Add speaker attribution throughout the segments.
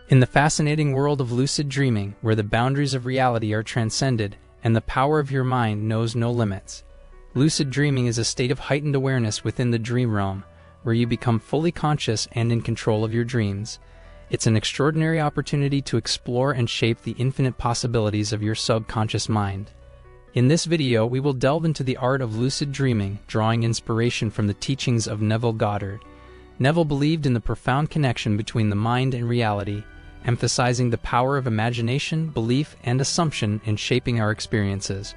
Speaker 1: In the fascinating world of lucid dreaming, where the boundaries of reality are transcended and the power of your mind knows no limits, lucid dreaming is a state of heightened awareness within the dream realm, where you become fully conscious and in control of your dreams. It's an extraordinary opportunity to explore and shape the infinite possibilities of your subconscious mind. In this video, we will delve into the art of lucid dreaming, drawing inspiration from the teachings of Neville Goddard. Neville believed in the profound connection between the mind and reality, emphasizing the power of imagination, belief, and assumption in shaping our experiences.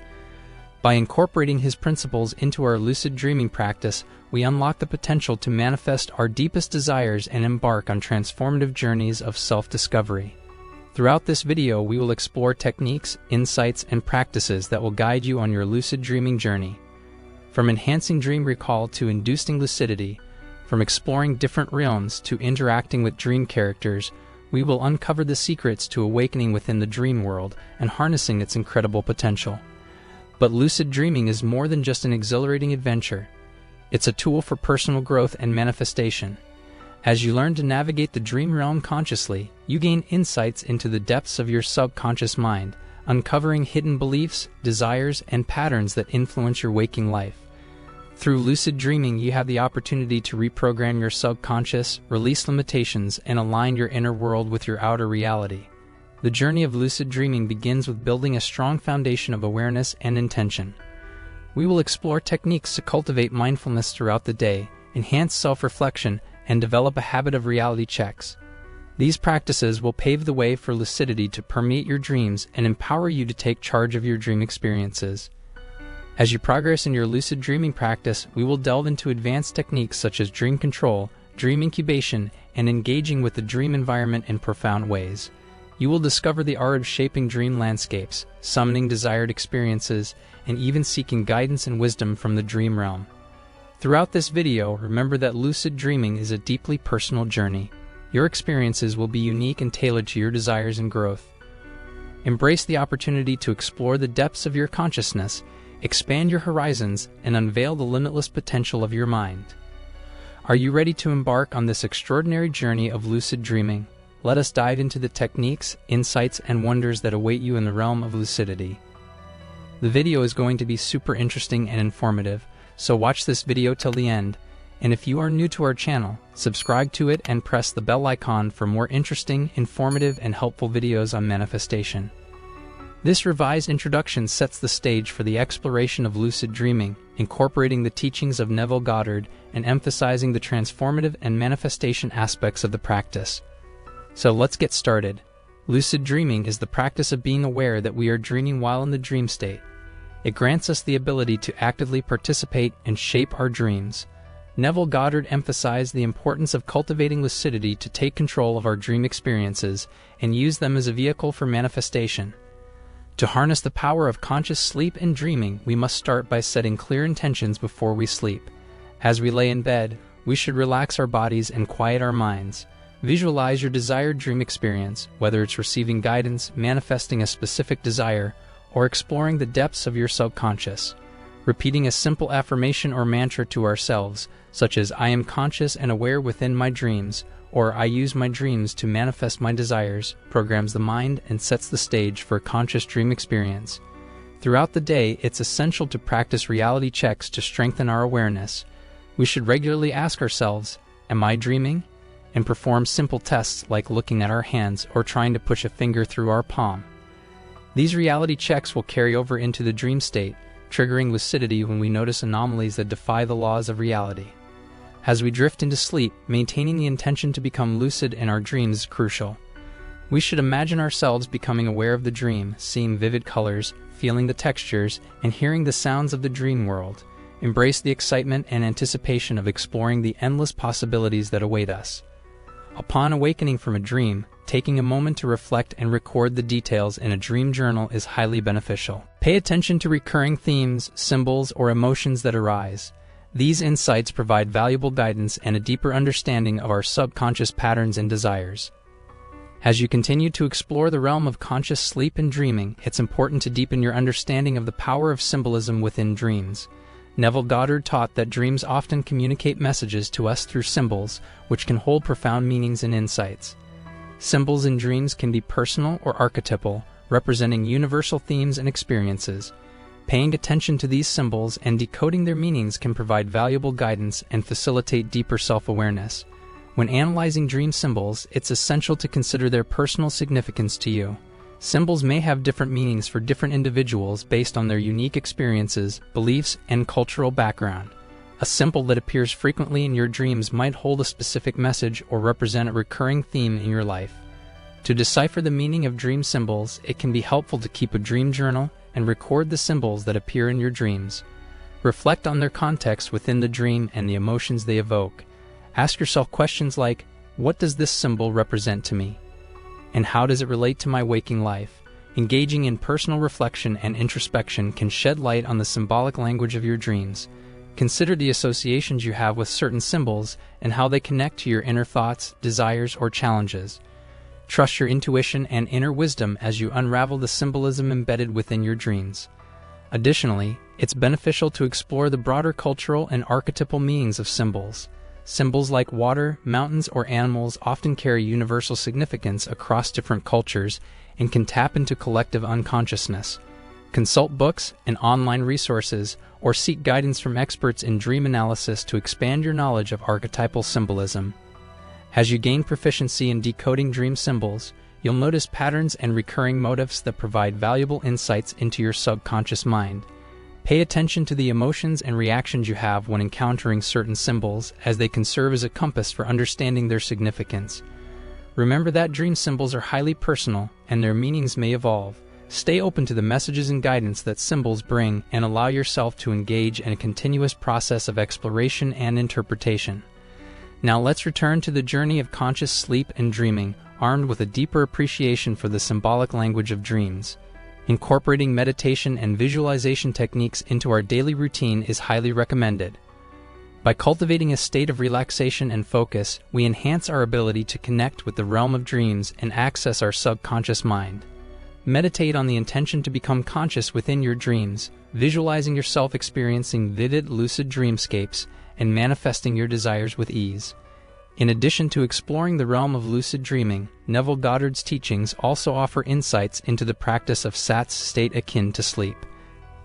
Speaker 1: By incorporating his principles into our lucid dreaming practice, we unlock the potential to manifest our deepest desires and embark on transformative journeys of self-discovery. Throughout this video, we will explore techniques, insights, and practices that will guide you on your lucid dreaming journey. From enhancing dream recall to inducing lucidity, from exploring different realms to interacting with dream characters, we will uncover the secrets to awakening within the dream world and harnessing its incredible potential. But lucid dreaming is more than just an exhilarating adventure. It's a tool for personal growth and manifestation. As you learn to navigate the dream realm consciously, you gain insights into the depths of your subconscious mind, uncovering hidden beliefs, desires, and patterns that influence your waking life. Through lucid dreaming, you have the opportunity to reprogram your subconscious, release limitations, and align your inner world with your outer reality. The journey of lucid dreaming begins with building a strong foundation of awareness and intention. We will explore techniques to cultivate mindfulness throughout the day, enhance self-reflection, and develop a habit of reality checks. These practices will pave the way for lucidity to permeate your dreams and empower you to take charge of your dream experiences. As you progress in your lucid dreaming practice, we will delve into advanced techniques such as dream control, dream incubation, and engaging with the dream environment in profound ways. You will discover the art of shaping dream landscapes, summoning desired experiences, and even seeking guidance and wisdom from the dream realm. Throughout this video, remember that lucid dreaming is a deeply personal journey. Your experiences will be unique and tailored to your desires and growth. Embrace the opportunity to explore the depths of your consciousness, expand your horizons, and unveil the limitless potential of your mind. Are you ready to embark on this extraordinary journey of lucid dreaming? Let us dive into the techniques, insights, and wonders that await you in the realm of lucidity. The video is going to be super interesting and informative, so watch this video till the end. And if you are new to our channel, subscribe to it and press the bell icon for more interesting, informative, and helpful videos on manifestation. This revised introduction sets the stage for the exploration of lucid dreaming, incorporating the teachings of Neville Goddard and emphasizing the transformative and manifestation aspects of the practice. So let's get started. Lucid dreaming is the practice of being aware that we are dreaming while in the dream state. It grants us the ability to actively participate and shape our dreams. Neville Goddard emphasized the importance of cultivating lucidity to take control of our dream experiences and use them as a vehicle for manifestation. To harness the power of conscious sleep and dreaming, we must start by setting clear intentions before we sleep. As we lay in bed, we should relax our bodies and quiet our minds. Visualize your desired dream experience, whether it's receiving guidance, manifesting a specific desire, or exploring the depths of your subconscious. Repeating a simple affirmation or mantra to ourselves, such as "I am conscious and aware within my dreams," or "I use my dreams to manifest my desires," programs the mind and sets the stage for a conscious dream experience. Throughout the day, it's essential to practice reality checks to strengthen our awareness. We should regularly ask ourselves, "Am I dreaming?" and perform simple tests like looking at our hands or trying to push a finger through our palm. These reality checks will carry over into the dream state, triggering lucidity when we notice anomalies that defy the laws of reality. As we drift into sleep, maintaining the intention to become lucid in our dreams is crucial. We should imagine ourselves becoming aware of the dream, seeing vivid colors, feeling the textures, and hearing the sounds of the dream world. Embrace the excitement and anticipation of exploring the endless possibilities that await us. Upon awakening from a dream, taking a moment to reflect and record the details in a dream journal is highly beneficial. Pay attention to recurring themes, symbols, or emotions that arise. These insights provide valuable guidance and a deeper understanding of our subconscious patterns and desires. As you continue to explore the realm of conscious sleep and dreaming, it's important to deepen your understanding of the power of symbolism within dreams. Neville Goddard taught that dreams often communicate messages to us through symbols, which can hold profound meanings and insights. Symbols in dreams can be personal or archetypal, representing universal themes and experiences. Paying attention to these symbols and decoding their meanings can provide valuable guidance and facilitate deeper self-awareness. When analyzing dream symbols, it's essential to consider their personal significance to you. Symbols may have different meanings for different individuals based on their unique experiences, beliefs, and cultural background. A symbol that appears frequently in your dreams might hold a specific message or represent a recurring theme in your life. To decipher the meaning of dream symbols, it can be helpful to keep a dream journal and record the symbols that appear in your dreams. Reflect on their context within the dream and the emotions they evoke. Ask yourself questions like, what does this symbol represent to me? And how does it relate to my waking life? Engaging in personal reflection and introspection can shed light on the symbolic language of your dreams. Consider the associations you have with certain symbols and how they connect to your inner thoughts, desires, or challenges. Trust your intuition and inner wisdom as you unravel the symbolism embedded within your dreams. Additionally, it's beneficial to explore the broader cultural and archetypal meanings of symbols. Symbols like water, mountains, or animals often carry universal significance across different cultures and can tap into collective unconsciousness. Consult books and online resources, or seek guidance from experts in dream analysis to expand your knowledge of archetypal symbolism. As you gain proficiency in decoding dream symbols, you'll notice patterns and recurring motifs that provide valuable insights into your subconscious mind. Pay attention to the emotions and reactions you have when encountering certain symbols, as they can serve as a compass for understanding their significance. Remember that dream symbols are highly personal, and their meanings may evolve. Stay open to the messages and guidance that symbols bring, and allow yourself to engage in a continuous process of exploration and interpretation. Now let's return to the journey of conscious sleep and dreaming, armed with a deeper appreciation for the symbolic language of dreams. Incorporating meditation and visualization techniques into our daily routine is highly recommended. By cultivating a state of relaxation and focus, we enhance our ability to connect with the realm of dreams and access our subconscious mind. Meditate on the intention to become conscious within your dreams, visualizing yourself experiencing vivid, lucid dreamscapes and manifesting your desires with ease. In addition to exploring the realm of lucid dreaming, Neville Goddard's teachings also offer insights into the practice of SATS, state akin to sleep.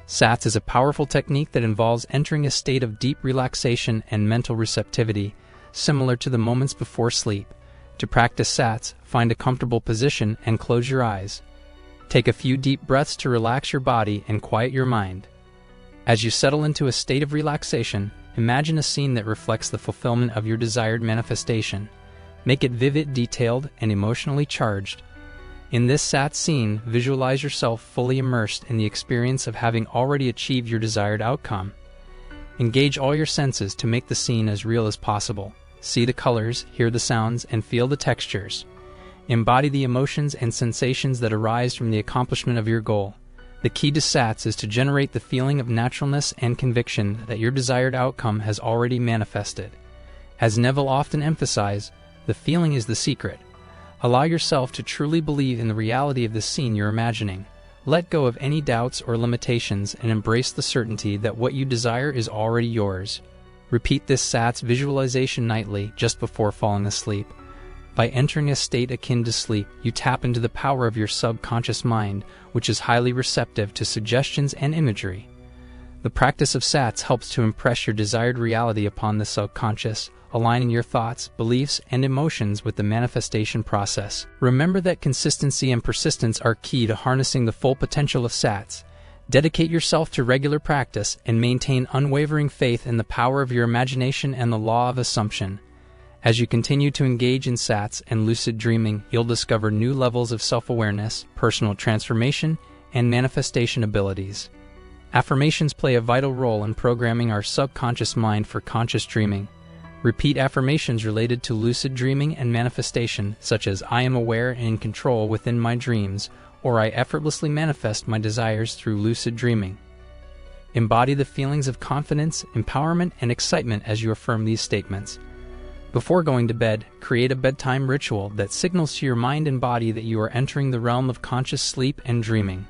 Speaker 1: SATS is a powerful technique that involves entering a state of deep relaxation and mental receptivity, similar to the moments before sleep. To practice SATS, find a comfortable position and close your eyes. Take a few deep breaths to relax your body and quiet your mind. As you settle into a state of relaxation, imagine a scene that reflects the fulfillment of your desired manifestation. Make it vivid, detailed, and emotionally charged. In this SATS scene, visualize yourself fully immersed in the experience of having already achieved your desired outcome. Engage all your senses to make the scene as real as possible. See the colors, hear the sounds, and feel the textures. Embody the emotions and sensations that arise from the accomplishment of your goal. The key to SATS is to generate the feeling of naturalness and conviction that your desired outcome has already manifested. As Neville often emphasized, the feeling is the secret. Allow yourself to truly believe in the reality of the scene you're imagining. Let go of any doubts or limitations and embrace the certainty that what you desire is already yours. Repeat this SATS visualization nightly just before falling asleep. By entering a state akin to sleep, you tap into the power of your subconscious mind, which is highly receptive to suggestions and imagery. The practice of SATS helps to impress your desired reality upon the subconscious, aligning your thoughts, beliefs, and emotions with the manifestation process. Remember that consistency and persistence are key to harnessing the full potential of SATS. Dedicate yourself to regular practice and maintain unwavering faith in the power of your imagination and the law of assumption. As you continue to engage in SATS and lucid dreaming, you'll discover new levels of self-awareness, personal transformation, and manifestation abilities. Affirmations play a vital role in programming our subconscious mind for conscious dreaming. Repeat affirmations related to lucid dreaming and manifestation, such as "I am aware and in control within my dreams," or "I effortlessly manifest my desires through lucid dreaming." Embody the feelings of confidence, empowerment, and excitement as you affirm these statements. Before going to bed, create a bedtime ritual that signals to your mind and body that you are entering the realm of conscious sleep and dreaming.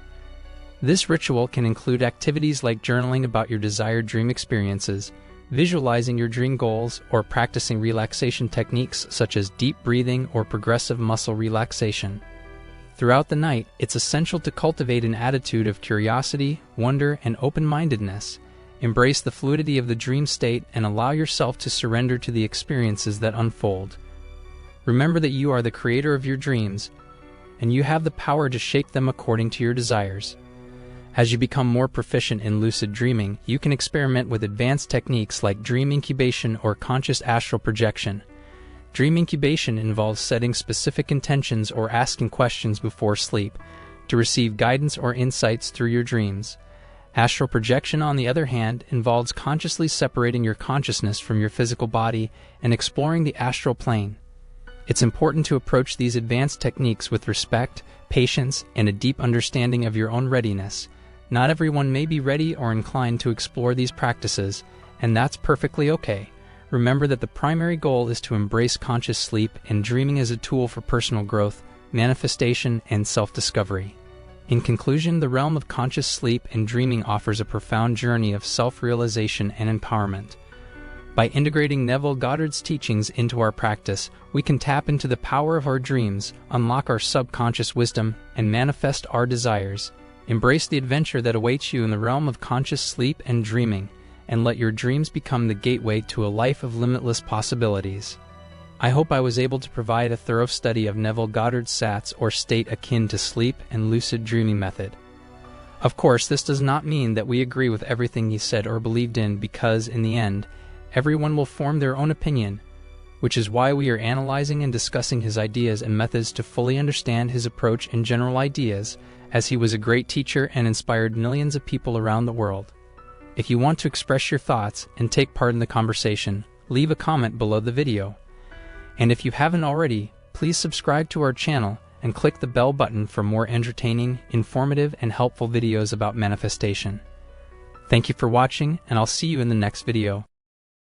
Speaker 1: This ritual can include activities like journaling about your desired dream experiences, visualizing your dream goals, or practicing relaxation techniques such as deep breathing or progressive muscle relaxation. Throughout the night, it's essential to cultivate an attitude of curiosity, wonder, and open-mindedness. Embrace the fluidity of the dream state and allow yourself to surrender to the experiences that unfold. Remember that you are the creator of your dreams, and you have the power to shape them according to your desires. As you become more proficient in lucid dreaming, you can experiment with advanced techniques like dream incubation or conscious astral projection. Dream incubation involves setting specific intentions or asking questions before sleep to receive guidance or insights through your dreams. Astral projection, on the other hand, involves consciously separating your consciousness from your physical body and exploring the astral plane. It's important to approach these advanced techniques with respect, patience, and a deep understanding of your own readiness. Not everyone may be ready or inclined to explore these practices, and that's perfectly okay. Remember that the primary goal is to embrace conscious sleep and dreaming as a tool for personal growth, manifestation, and self-discovery. In conclusion, the realm of conscious sleep and dreaming offers a profound journey of self-realization and empowerment. By integrating Neville Goddard's teachings into our practice, we can tap into the power of our dreams, unlock our subconscious wisdom, and manifest our desires. Embrace the adventure that awaits you in the realm of conscious sleep and dreaming, and let your dreams become the gateway to a life of limitless possibilities. I hope I was able to provide a thorough study of Neville Goddard's SATS, or state akin to sleep, and lucid dreaming method. Of course, this does not mean that we agree with everything he said or believed in, because, in the end, everyone will form their own opinion, which is why we are analyzing and discussing his ideas and methods to fully understand his approach and general ideas, as he was a great teacher and inspired millions of people around the world. If you want to express your thoughts and take part in the conversation, leave a comment below the video. And if you haven't already, please subscribe to our channel and click the bell button for more entertaining, informative, and helpful videos about manifestation. Thank you for watching, and I'll see you in the next video.